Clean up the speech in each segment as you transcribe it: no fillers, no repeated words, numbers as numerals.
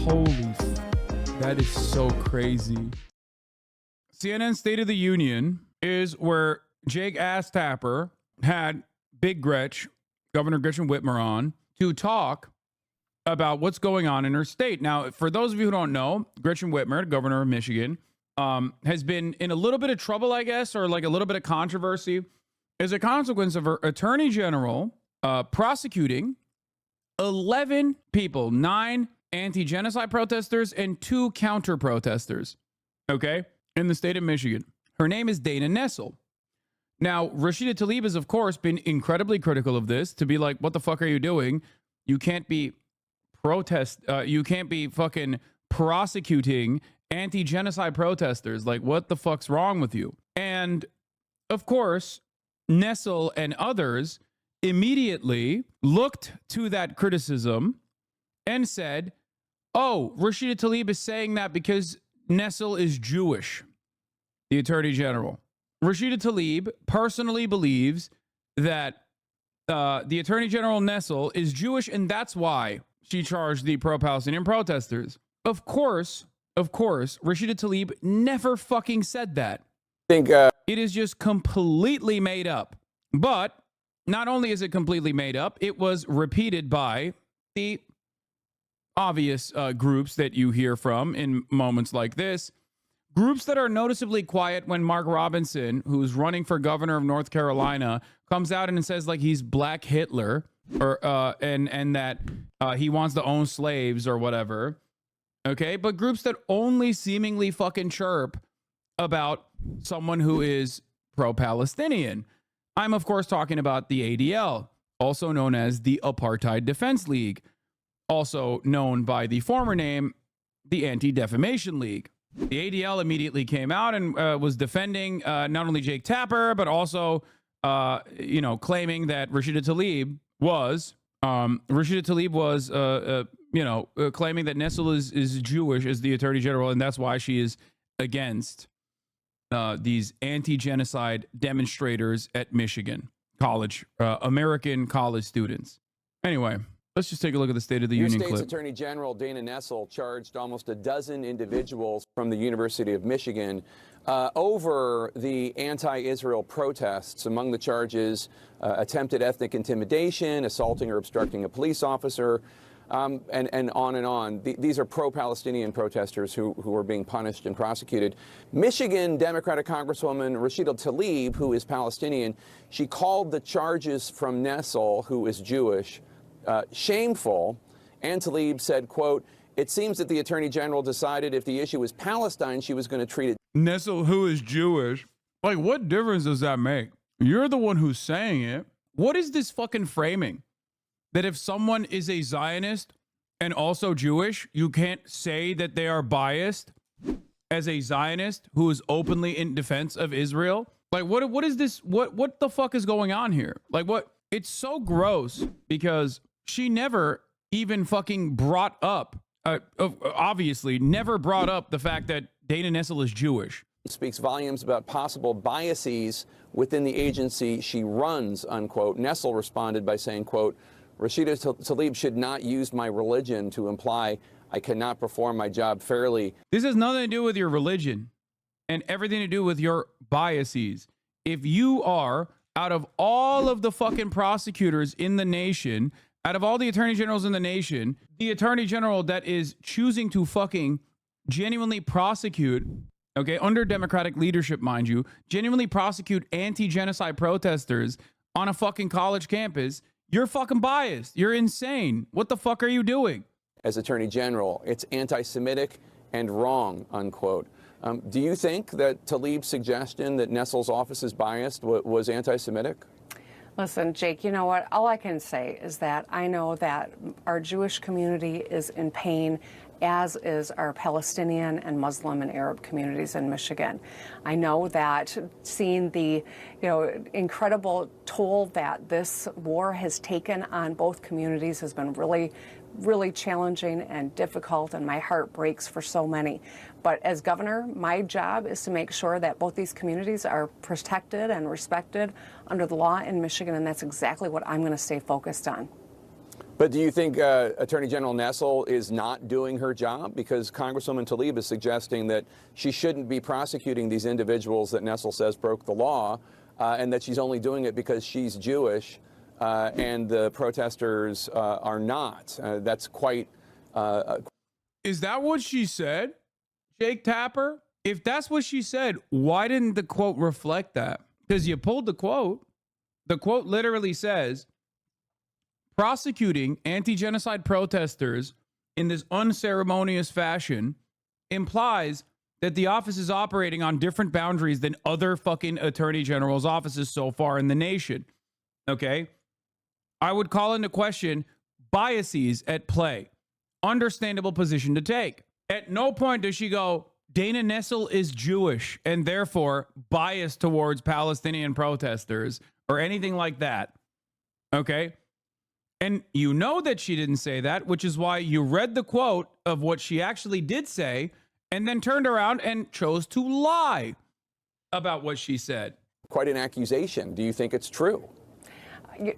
That is so crazy. CNN State of the Union is where Jake Asstapper had Big Gretch, Governor Gretchen Whitmer, on to talk about what's going on in her state. Now, for those of you who don't know, Gretchen Whitmer, governor of Michigan, has been in a little bit of trouble, I guess, or like a little bit of controversy as a consequence of her attorney general prosecuting 11 people, 9 anti-genocide protesters and 2 counter-protesters, okay, in the state of Michigan. Her name is Dana Nessel. Now, Rashida Tlaib has, of course, been incredibly critical of this, to be like, what the fuck are you doing? You can't be you can't be fucking prosecuting anti-genocide protesters. Like, what the fuck's wrong with you? And, of course, Nessel and others immediately looked to that criticism and said, oh, Rashida Tlaib is saying that because Nessel is Jewish, the attorney general. Rashida Tlaib personally believes that the attorney general Nessel is Jewish, and that's why she charged the pro-Palestinian protesters. Of course, Rashida Tlaib never fucking said that. It is just completely made up. But not only is it completely made up, it was repeated by the obvious groups that you hear from in moments like this. Groups that are noticeably quiet when Mark Robinson, who's running for governor of North Carolina, comes out and says like he's Black Hitler, or and that he wants to own slaves or whatever. Okay, but groups that only seemingly fucking chirp about someone who is pro-Palestinian. I'm of course talking about the ADL, also known as the Apartheid Defense League, also known by the former name, the Anti-Defamation League. The ADL immediately came out and was defending not only Jake Tapper, but also, claiming that Rashida Tlaib was claiming that Nessel is Jewish as the attorney general, and that's why she is against these anti-genocide demonstrators at Michigan College, American college students. Anyway, let's just take a look at the State of the Union clip. Your state's Attorney General Dana Nessel charged almost a dozen individuals from the University of Michigan over the anti-Israel protests. Among the charges, attempted ethnic intimidation, assaulting or obstructing a police officer, and on and on. These are pro-Palestinian protesters who are being punished and prosecuted. Michigan Democratic Congresswoman Rashida Tlaib, who is Palestinian, she called the charges from Nessel, who is Jewish, shameful. And Tlaib said, quote, "It seems that the Attorney General decided if the issue was Palestine, she was going to treat it." Nessel, who is Jewish. Like, what difference does that make? You're the one who's saying it. What is this fucking framing? That if someone is a Zionist and also Jewish, you can't say that they are biased as a Zionist who is openly in defense of Israel? Like, what is this? What the fuck is going on here? Like, what? It's so gross because she never even fucking brought up, obviously never brought up the fact that Dana Nessel is Jewish. Speaks volumes about possible biases within the agency she runs, unquote. Nessel responded by saying, quote, "Rashida Tlaib should not use my religion to imply I cannot perform my job fairly." This has nothing to do with your religion and everything to do with your biases. If you are, out of all of the fucking prosecutors in the nation, out of all the attorney generals in the nation, the attorney general that is choosing to fucking genuinely prosecute, okay, under Democratic leadership, mind you, genuinely prosecute anti-genocide protesters on a fucking college campus, you're fucking biased. You're insane. What the fuck are you doing? As Attorney General, it's anti-Semitic and wrong, unquote. Do you think that Tlaib's suggestion that Nessel's office is biased was anti-Semitic? Listen, Jake, you know what? All I can say is that I know that our Jewish community is in pain, as is our Palestinian and Muslim and Arab communities in Michigan. I know that seeing the, incredible toll that this war has taken on both communities has been really challenging and difficult, and my heart breaks for so many. But as governor, my job is to make sure that both these communities are protected and respected under the law in Michigan, and that's exactly what I'm going to stay focused on. But do you think Attorney General Nessel is not doing her job? Because Congresswoman Tlaib is suggesting that she shouldn't be prosecuting these individuals that Nessel says broke the law, and that she's only doing it because she's Jewish and the protesters are not. That's quite... Is that what she said, Jake Tapper? If that's what she said, why didn't the quote reflect that? Because you pulled the quote. The quote literally says, prosecuting anti-genocide protesters in this unceremonious fashion implies that the office is operating on different boundaries than other fucking attorney general's offices so far in the nation. Okay? I would call into question biases at play. Understandable position to take. At no point does she go, Dana Nessel is Jewish and therefore biased towards Palestinian protesters or anything like that. Okay? And you know that she didn't say that, which is why you read the quote of what she actually did say and then turned around and chose to lie about what she said. Quite an accusation. Do you think it's true?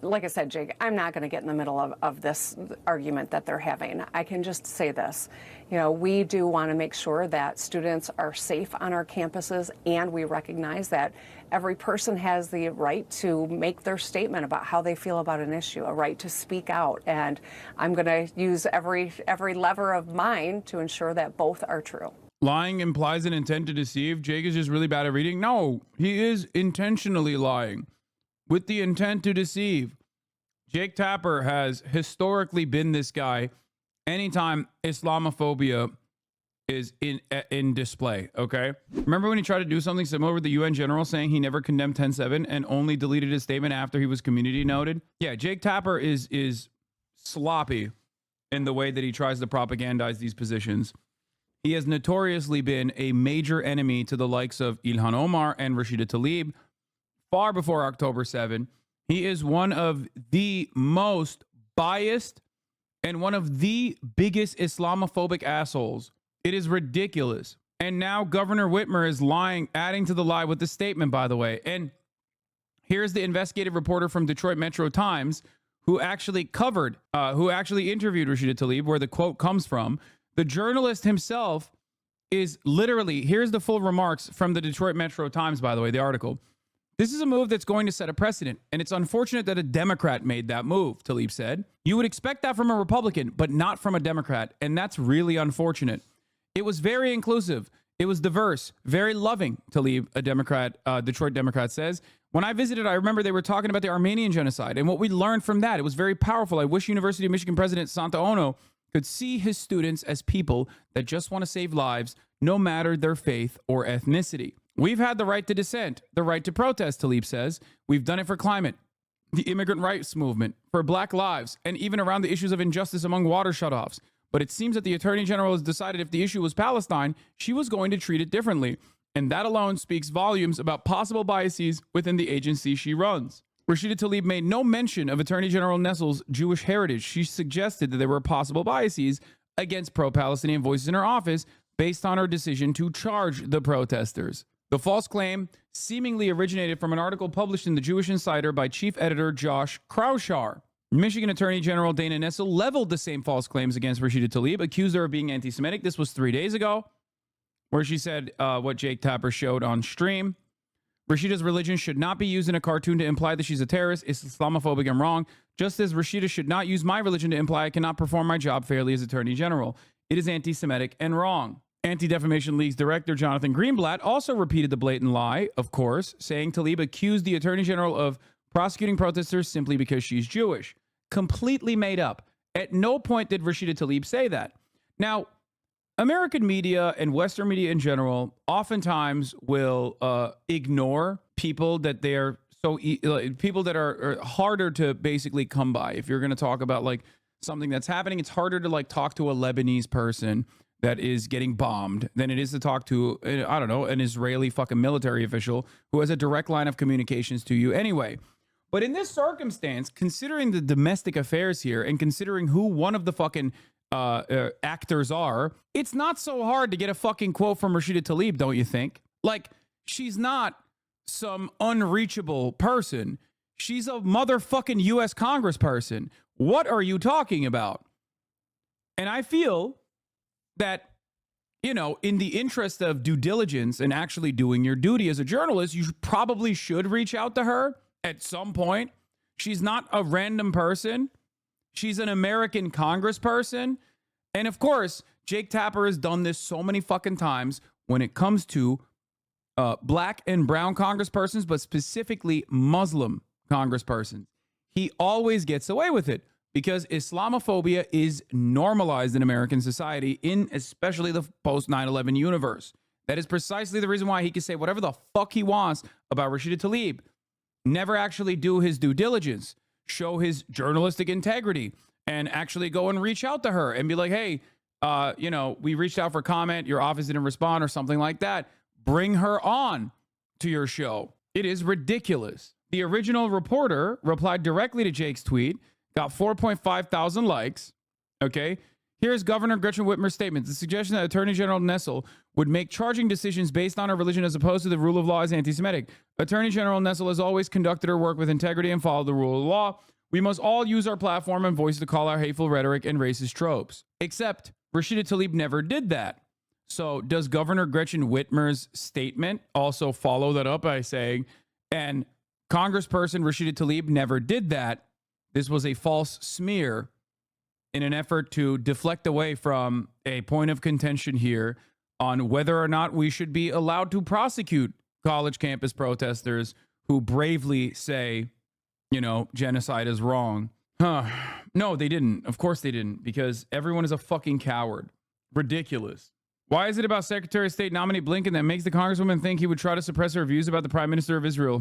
Like I said, Jake, I'm not going to get in the middle of this argument that they're having. I can just say this. You know, we do want to make sure that students are safe on our campuses, and we recognize that every person has the right to make their statement about how they feel about an issue, a right to speak out. And I'm going to use every lever of mine to ensure that both are true. Lying implies an intent to deceive. Jake is just really bad at reading. No, he is intentionally lying with the intent to deceive. Jake Tapper has historically been this guy anytime Islamophobia is in display, okay? Remember when he tried to do something similar with the UN general, saying he never condemned 10/7 and only deleted his statement after he was community noted? Yeah, Jake Tapper is sloppy in the way that he tries to propagandize these positions. He has notoriously been a major enemy to the likes of Ilhan Omar and Rashida Tlaib far before October 7. He is one of the most biased and one of the biggest Islamophobic assholes. It is ridiculous. And now Governor Whitmer is lying, adding to the lie with the statement, by the way. And here's the investigative reporter from Detroit Metro Times who actually interviewed Rashida Tlaib, where the quote comes from. The journalist himself is literally, here's the full remarks from the Detroit Metro Times, by the way, the article. This is a move that's going to set a precedent, and it's unfortunate that a Democrat made that move, Tlaib said. You would expect that from a Republican, but not from a Democrat, and that's really unfortunate. It was very inclusive. It was diverse, very loving, Tlaib, a Democrat, Detroit Democrat says. When I visited, I remember they were talking about the Armenian genocide and what we learned from that. It was very powerful. I wish University of Michigan President Santa Ono could see his students as people that just want to save lives, no matter their faith or ethnicity. We've had the right to dissent, the right to protest, Tlaib says. We've done it for climate, the immigrant rights movement, for Black lives, and even around the issues of injustice among water shutoffs. But it seems that the Attorney General has decided if the issue was Palestine, she was going to treat it differently. And that alone speaks volumes about possible biases within the agency she runs. Rashida Tlaib made no mention of Attorney General Nessel's Jewish heritage. She suggested that there were possible biases against pro-Palestinian voices in her office based on her decision to charge the protesters. The false claim seemingly originated from an article published in the Jewish Insider by chief editor Josh Kraushar. Michigan Attorney General Dana Nessel leveled the same false claims against Rashida Tlaib, accused her of being anti-Semitic. This was 3 days ago, where she said what Jake Tapper showed on stream. Rashida's religion should not be used in a cartoon to imply that she's a terrorist, is Islamophobic, and wrong, just as Rashida should not use my religion to imply I cannot perform my job fairly as Attorney General. It is anti-Semitic and wrong. Anti-Defamation League's director, Jonathan Greenblatt, also repeated the blatant lie, of course, saying Tlaib accused the Attorney General of prosecuting protesters simply because she's Jewish. Completely made up. At no point did Rashida Tlaib say that. Now, American media and Western media in general oftentimes will ignore people that they're people that are harder to basically come by. If you're going to talk about like something that's happening, it's harder to like talk to a Lebanese person that is getting bombed than it is to talk to, I don't know, an Israeli fucking military official who has a direct line of communications to you anyway. But in this circumstance, considering the domestic affairs here and considering who one of the fucking actors are, it's not so hard to get a fucking quote from Rashida Tlaib, don't you think? Like, she's not some unreachable person. She's a motherfucking U.S. congressperson. What are you talking about? And I feel that, you know, in the interest of due diligence and actually doing your duty as a journalist, you probably should reach out to her at some point. She's not a random person. She's an American congressperson. And of course, Jake Tapper has done this so many fucking times when it comes to black and brown congresspersons, but specifically Muslim congresspersons. He always gets away with it because Islamophobia is normalized in American society, in especially the post 9/11 universe. That is precisely the reason why he can say whatever the fuck he wants about Rashida Tlaib. Never actually do his due diligence, show his journalistic integrity, and actually go and reach out to her and be like, hey, you know, we reached out for comment, your office didn't respond or something like that. Bring her on to your show. It is ridiculous. The original reporter replied directly to Jake's tweet, got 4.5 thousand likes. Okay. Here's Governor Gretchen Whitmer's statement. The suggestion that Attorney General Nessel would make charging decisions based on her religion as opposed to the rule of law is anti-Semitic. Attorney General Nessel has always conducted her work with integrity and followed the rule of law. We must all use our platform and voice to call out hateful rhetoric and racist tropes. Except Rashida Tlaib never did that. So does Governor Gretchen Whitmer's statement also follow that up by saying, and Congressperson Rashida Tlaib never did that? This was a false smear in an effort to deflect away from a point of contention here on whether or not we should be allowed to prosecute college campus protesters who bravely say, you know, genocide is wrong. No, they didn't. Of course they didn't, because everyone is a fucking coward. Ridiculous. Why is it about Secretary of State nominee Blinken that makes the Congresswoman think he would try to suppress her views about the Prime Minister of Israel?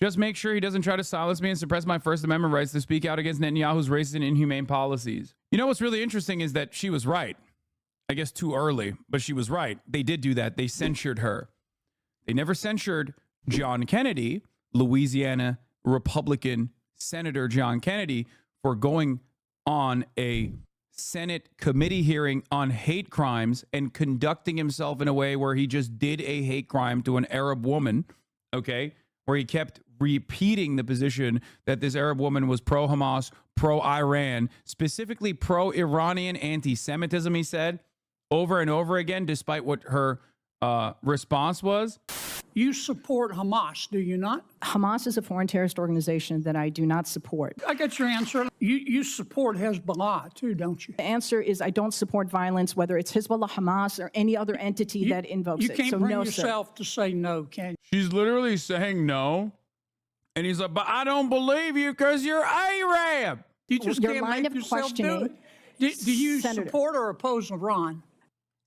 Just make sure he doesn't try to silence me and suppress my First Amendment rights to speak out against Netanyahu's racist and inhumane policies. You know what's really interesting is that she was right. I guess too early, but she was right. They did do that. They censured her. They never censured John Kennedy, Louisiana Republican Senator John Kennedy, for going on a Senate committee hearing on hate crimes and conducting himself in a way where he just did a hate crime to an Arab woman, okay, where he kept repeating the position that this Arab woman was pro-Hamas, pro-Iran, specifically pro-Iranian anti-Semitism, he said, over and over again, despite what her response was. You support Hamas, do you not? Hamas is a foreign terrorist organization that I do not support. I got your answer. You support Hezbollah, too, don't you? The answer is I don't support violence, whether it's Hezbollah, Hamas, or any other entity that invokes it. You can't So bring no, yourself to say no, can you? She's literally saying no. And he's like, but I don't believe you because you're Arab. You just Your can't line make of yourself do questioning, it. Do you Senator. support or oppose Iran?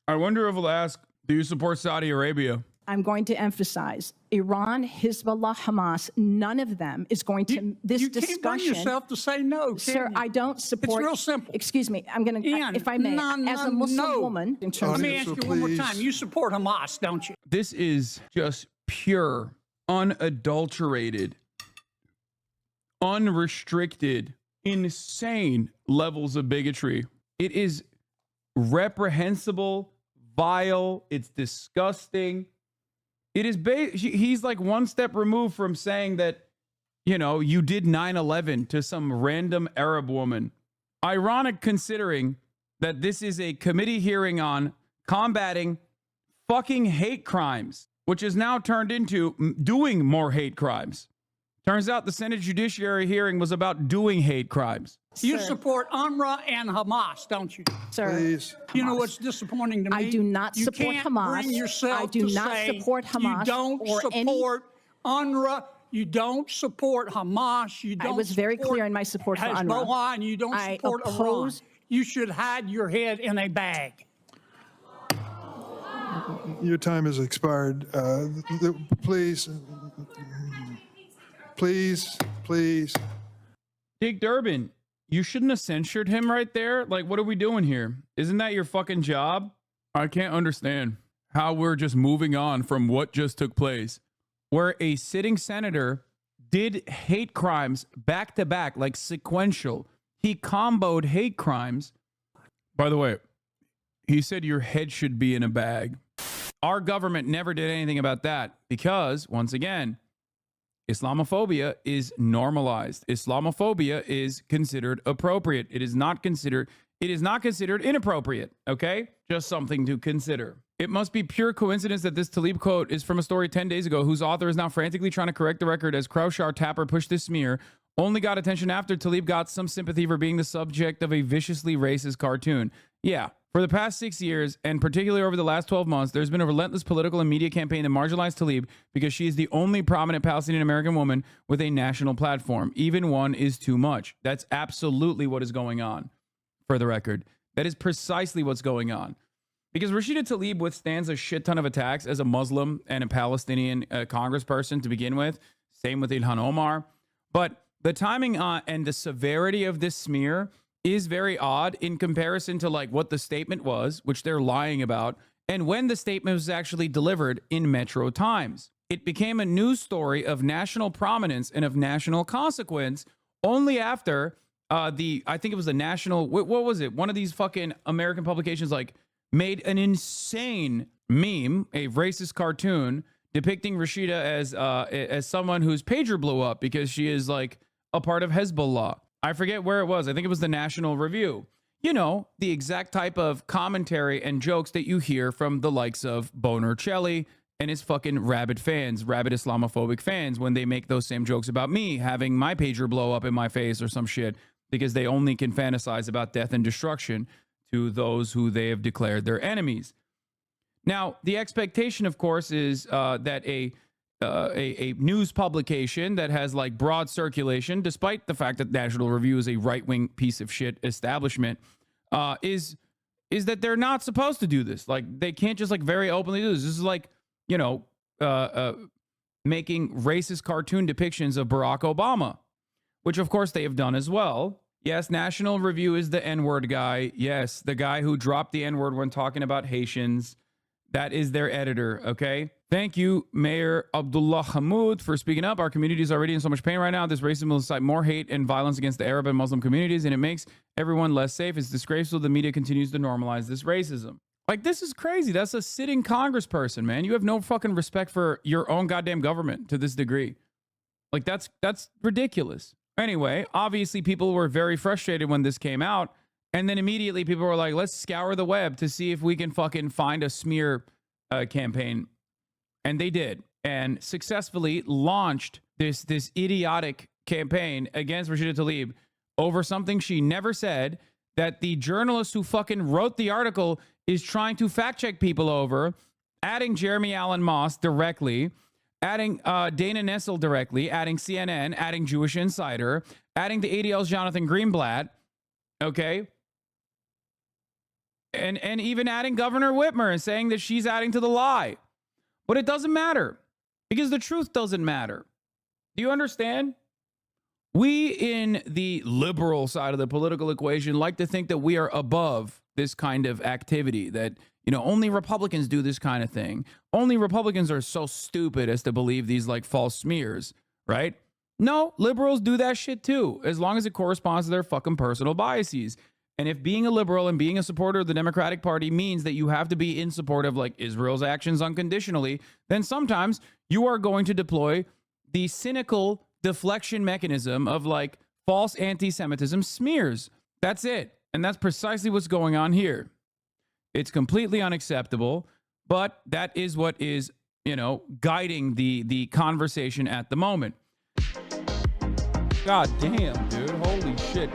I wonder if we'll ask, do you support Saudi Arabia? I'm going to emphasize Iran, Hezbollah, Hamas, none of them is going to, this you can't bring discussion. yourself to say no, can Sir, you? I don't support. It's real simple. Excuse me. I'm going to, Ian, if I may, as a Muslim woman, in terms Let of me ask you one more time. You support Hamas, don't you? This is just pure, unadulterated, unrestricted, insane levels of bigotry. It is reprehensible, vile, it's disgusting. It is he's like one step removed from saying that, you know, you did 9/11 to some random Arab woman. Ironic considering that this is a committee hearing on combating fucking hate crimes, which is now turned into doing more hate crimes. Turns out the Senate Judiciary hearing was about doing hate crimes. You support UNRWA and Hamas, don't you? Sir, Please. You know what's disappointing to me? I do not You support can't Hamas. Bring yourself I do to not say support Hamas You don't or support UNRWA. You don't support Hamas. You don't. I was very support clear in my support for UNRWA. Hezbollah, and you don't I support Iran. oppose- You should hide your head in a bag. Your time has expired. Please, please. Dick Durbin, you shouldn't have censured him right there. Like, what are we doing here? Isn't that your fucking job? I can't understand how we're just moving on from what just took place, where a sitting senator did hate crimes back to back, like sequential. He comboed hate crimes. By the way, he said your head should be in a bag. Our government never did anything about that because, once again, Islamophobia is normalized. Islamophobia is considered appropriate. It is not considered inappropriate, okay? Just something to consider. It must be pure coincidence that this Tlaib quote is from a story 10 days ago whose author is now frantically trying to correct the record as Kraushar Tapper pushed this smear, only got attention after Tlaib got some sympathy for being the subject of a viciously racist cartoon. Yeah, for the past 6 years, and particularly over the last 12 months, there's been a relentless political and media campaign to marginalize Tlaib because she is the only prominent Palestinian-American woman with a national platform. Even one is too much. That's absolutely what is going on, for the record. That is precisely what's going on. Because Rashida Tlaib withstands a shit ton of attacks as a Muslim and a Palestinian congressperson to begin with. Same with Ilhan Omar. But the timing and the severity of this smear is very odd in comparison to like what the statement was, which they're lying about, and when the statement was actually delivered in Metro Times. It became a news story of national prominence and of national consequence only after I think it was the national, what was it? One of these fucking American publications like made an insane meme, a racist cartoon depicting Rashida as someone whose pager blew up because she is like a part of Hezbollah. I forget where it was. I think it was the National Review. You know, the exact type of commentary and jokes that you hear from the likes of Boner Chelly and his fucking rabid Islamophobic fans when they make those same jokes about me having my pager blow up in my face or some shit because they only can fantasize about death and destruction to those who they have declared their enemies. Now, the expectation, of course, is that a news publication that has like broad circulation, despite the fact that National Review is a right-wing piece of shit establishment, is that they're not supposed to do this. Like, they can't just like very openly do this. This is like, you know, making racist cartoon depictions of Barack Obama, which of course they have done as well. Yes, National Review is the N-word guy. Yes, the guy who dropped the N-word when talking about Haitians. That is their editor, okay? Thank you, Mayor Abdullah Hamoud, for speaking up. Our community is already in so much pain right now. This racism will incite more hate and violence against the Arab and Muslim communities, and it makes everyone less safe. It's disgraceful the media continues to normalize this racism. Like, this is crazy. That's a sitting congressperson, man. You have no fucking respect for your own goddamn government to this degree. Like, that's ridiculous. Anyway, obviously people were very frustrated when this came out. And then immediately people were like, let's scour the web to see if we can fucking find a smear campaign. And they did. And successfully launched this idiotic campaign against Rashida Tlaib over something she never said, that the journalist who fucking wrote the article is trying to fact check people over, adding Jeremy Allen Moss directly, adding Dana Nessel directly, adding CNN, adding Jewish Insider, adding the ADL's Jonathan Greenblatt, okay? And even adding Governor Whitmer and saying that she's adding to the lie. But it doesn't matter because the truth doesn't matter. Do you understand? We in the liberal side of the political equation like to think that we are above this kind of activity, that, you know, only Republicans do this kind of thing. Only Republicans are so stupid as to believe these like false smears, right? No, liberals do that shit too, as long as it corresponds to their fucking personal biases. And if being a liberal and being a supporter of the Democratic Party means that you have to be in support of like Israel's actions unconditionally, then sometimes you are going to deploy the cynical deflection mechanism of like false anti-Semitism smears. That's it. And that's precisely what's going on here. It's completely unacceptable, but that is what is, you know, guiding the conversation at the moment. God damn, dude. Holy shit.